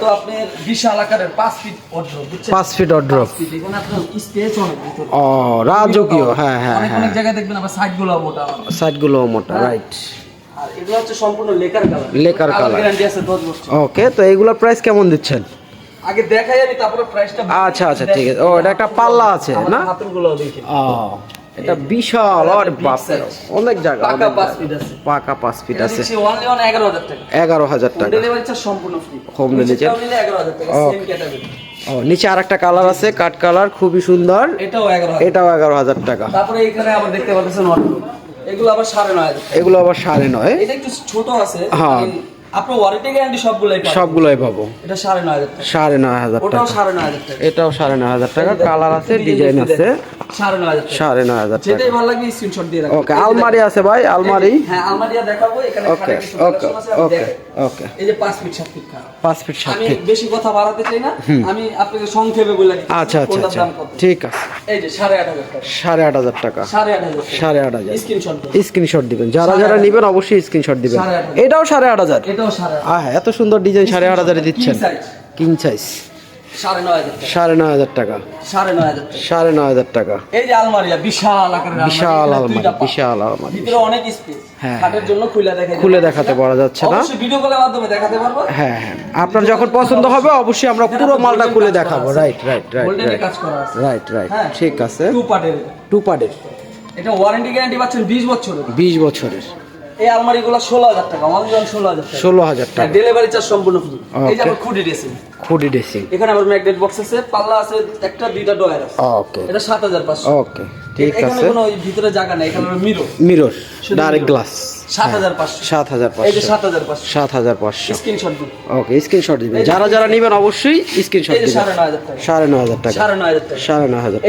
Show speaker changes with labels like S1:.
S1: তো আপনার বিশাল আকারের 5 ফিট ওয়ার্ড্রপ, বুঝছেন?
S2: 5 ফিট ওয়ার্ড্রপ।
S1: এখানে আপনার স্পেস অনেক ভিতরে।
S2: ও রাজকীয়, হ্যাঁ হ্যাঁ
S1: অনেক
S2: হ্যাঁ।
S1: অনেক জায়গায় দেখবেন আবার সাইডগুলো মোটা।
S2: সাইডগুলো মোটা, রাইট।
S1: আর এগুলো হচ্ছে সম্পূর্ণ lacquer colour.
S2: Lacquer colour.
S1: Guarantee আছে 10 বছর।
S2: ওকে, তো এইগুলোর প্রাইস কেমন দিচ্ছেন?
S1: আগে দেখাই আমি, তারপরে প্রাইসটা।
S2: আচ্ছা আচ্ছা, ঠিক আছে। ও এটা একটা পাল্লা আছে না?
S1: হাতলগুলো দেখেন।
S2: ও এটা বিশাল, আর বাপ রে, অনেক জায়গা,
S1: পাকা 5 ফিট আছে।
S2: পাকা 5 ফিট আছে।
S1: এটা অনলি 11,000 টাকা।
S2: 11,000 টাকা।
S1: ডেলিভারি চার্জ সম্পূর্ণ ফ্রি।
S2: Home delivery.
S1: 11,000 টাকা সেম ক্যাটাগরি।
S2: ও নিচে আরেকটা কালার আছে, কাট কালার, খুবই সুন্দর।
S1: এটাও 11,000।
S2: এটাও 11,000 টাকা।
S1: তারপরে এখানে আবার দেখতে পাচ্ছেন ওয়ার্ড্রপ। এগুলো আবার 9,500 টাকা।
S2: এগুলো আবার 9.5।
S1: এটা একটু ছোট আছে।
S2: হ্যাঁ।
S1: আপনার ওয়ারেন্টি গ্যারান্টি সবগুলাই পাবেন।
S2: সবগুলোই পাবো।
S1: এটা 9,500 টাকা।
S2: 9,500
S1: ওটাও
S2: টাকা।
S1: 9,500 টাকা।
S2: এটাও 9,500 টাকা। কালার আছে, ডিজাইন আছে।
S1: 9,500 টাকা।
S2: 9,500 টাকা।
S1: যেটাই ভালো লাগে স্ক্রিনশট দিয়ে রাখবেন।
S2: ওকে, আলমারি আছে ভাই, আলমারি।
S1: হ্যাঁ, আলমারি দেখাবো। এখানে
S2: ওকে
S1: কিছু
S2: ওকে
S1: কালেকশন আছে, আপনি
S2: ওকে
S1: দেখেন।
S2: ওকে।
S1: এই যে 5 ফিট 7 ফিট কার।
S2: 5 ফিট 7
S1: আমি
S2: ফিট।
S1: বেশি কথা বাড়াতে চাই না, আমি আপনাকে সংক্ষেপে বলে দিচ্ছি।
S2: আচ্ছা আচ্ছা
S1: কোনটার
S2: আচ্ছা,
S1: দাম কত।
S2: ঠিক আছে।
S1: এই যে 8,500 টাকা।
S2: 8,500 টাকা।
S1: 8,500
S2: 8,500।
S1: স্ক্রিনশট দিন।
S2: স্ক্রিনশট দিবেন, যারা যারা নেবেন অবশ্যই স্ক্রিনশট দিবেন।
S1: 8,500
S2: এটাও 8,500।
S1: এটাও 8,500।
S2: হ্যাঁ, এত সুন্দর ডিজাইন 8,500 এ দিচ্ছেন। কিং সাইজ
S1: 9,500
S2: 9,500 টাকা।
S1: টাকা। 9,500 টাকা।
S2: 9,500 টাকা।
S1: এই যে আলমারি, বিশাল আকারের আলমারি।
S2: বিশাল
S1: এটা
S2: আলমারি,
S1: দুইটা পাশ।
S2: বিশাল আলমারি।
S1: ভিতরে অনেক স্পেস।
S2: হ্যাঁ,
S1: খাটের জন্য
S2: খুলে দেখাতে পারা যাচ্ছে না।
S1: অবশ্যই ভিডিও কলের মাধ্যমে দেখাতে পারবো।
S2: হ্যাঁ হ্যাঁ, আপনার যখন পছন্দ হবে অবশ্যই আমরা পুরো মালটা খুলে দেখাবো। রাইট রাইট রাইট
S1: গোল্ডেনে কাজ করা আছে।
S2: রাইট রাইট,
S1: হ্যাঁ।
S2: ঠিক আছে।
S1: 2 পার্টের।
S2: 2 পার্টের।
S1: এটা ওয়ারেন্টি গ্যারান্টি পাচ্ছেন 20 বছরের।
S2: 20 বছরের।
S1: এই আলমারিগুলো 16,000 টাকা, অনলি 16,000 টাকা।
S2: 16,000 টাকা।
S1: ডেলিভারি চার্জ সম্পূর্ণ ফ্রি। এই যে
S2: Okay.
S1: আবার খুঁটি ড্রেসিং।
S2: খুঁটি ড্রেসিং।
S1: এখানে আবার ম্যাগনেট বক্স আছে, পাল্লা আছে, একটা দুইটা ডয়ার আছে।
S2: ওকে
S1: এটা 7,500।
S2: ওকে, ঠিক
S1: এখানে
S2: আছে।
S1: কোনো ওই ভিতরে জায়গা নেই, এখানে মিরর।
S2: মিরর,
S1: শুধু
S2: ডাইরেক্ট
S1: mirror।
S2: গ্লাস।
S1: 7,500।
S2: 7,500।
S1: এই যে 7,500।
S2: 7,500।
S1: স্ক্রিনশট দিন।
S2: ওকে, স্ক্রিনশট দিবেন।
S1: এই যে
S2: যারা যারা নেবেন অবশ্যই স্ক্রিনশট
S1: এই যে
S2: দিবেন।
S1: 9,500 টাকা।
S2: 9,500 টাকা।
S1: 9,500 টাকা।
S2: 9,500 টাকা।